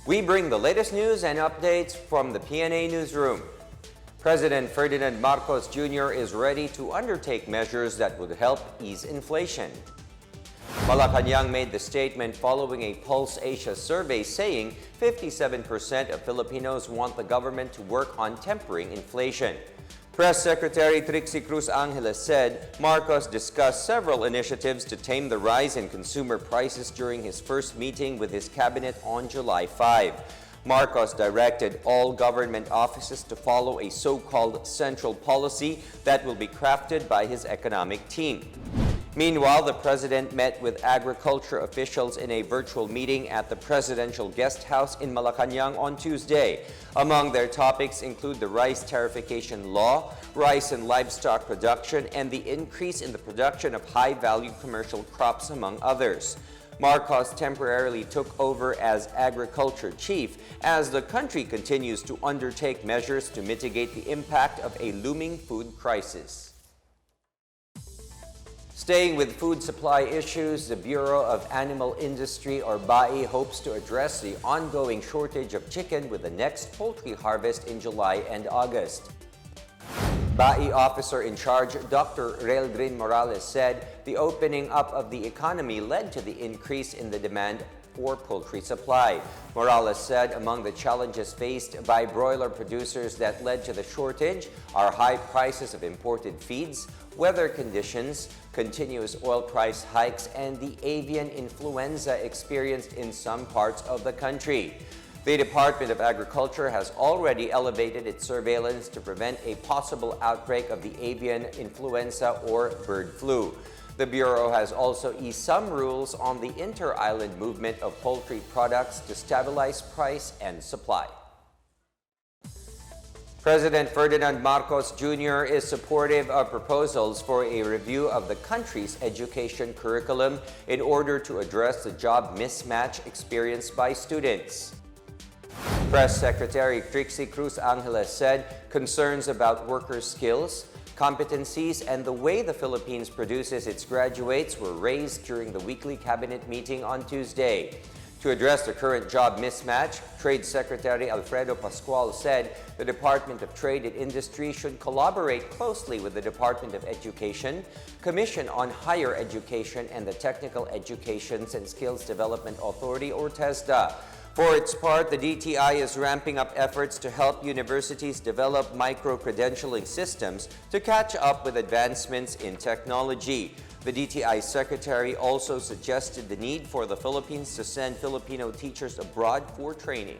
We bring the latest news and updates from the Pna Newsroom. President Ferdinand Marcos Jr. is ready to undertake measures that would help ease inflation. Malacanang made the statement following a Pulse Asia survey saying 57% of Filipinos want the government to work on tempering inflation. Press Secretary Trixie Cruz Angeles said Marcos discussed several initiatives to tame the rise in consumer prices during his first meeting with his cabinet on July 5. Marcos directed all government offices to follow a so-called central policy that will be crafted by his economic team. Meanwhile, the president met with agriculture officials in a virtual meeting at the Presidential Guest House in Malacanang on Tuesday. Among their topics include the rice tariffication law, rice and livestock production, and the increase in the production of high-value commercial crops, among others. Marcos temporarily took over as agriculture chief as the country continues to undertake measures to mitigate the impact of a looming food crisis. Staying with food supply issues, the Bureau of Animal Industry, or BAI, hopes to address the ongoing shortage of chicken with the next poultry harvest in July and August. BAI officer in charge, Dr. Reldrin Morales, said the opening up of the economy led to the increase in the demand for poultry supply. Morales said among the challenges faced by broiler producers that led to the shortage are high prices of imported feeds, weather conditions, continuous oil price hikes, and the avian influenza experienced in some parts of the country. The Department of Agriculture has already elevated its surveillance to prevent a possible outbreak of the avian influenza or bird flu. The Bureau has also eased some rules on the inter-island movement of poultry products to stabilize price and supply. President Ferdinand Marcos Jr. is supportive of proposals for a review of the country's education curriculum in order to address the job mismatch experienced by students. Press Secretary Trixie Cruz Angeles said concerns about workers' skills, competencies, and the way the Philippines produces its graduates were raised during the weekly cabinet meeting on Tuesday. To address the current job mismatch, Trade Secretary Alfredo Pascual said the Department of Trade and Industry should collaborate closely with the Department of Education, Commission on Higher Education, and the Technical Education and Skills Development Authority, or TESDA. For its part, the DTI is ramping up efforts to help universities develop micro-credentialing systems to catch up with advancements in technology. The DTI Secretary also suggested the need for the Philippines to send Filipino teachers abroad for training.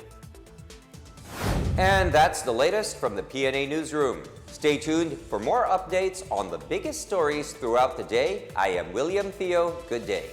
And that's the latest from the Pna Newsroom. Stay tuned for more updates on the biggest stories throughout the day. I am William Theo. Good day.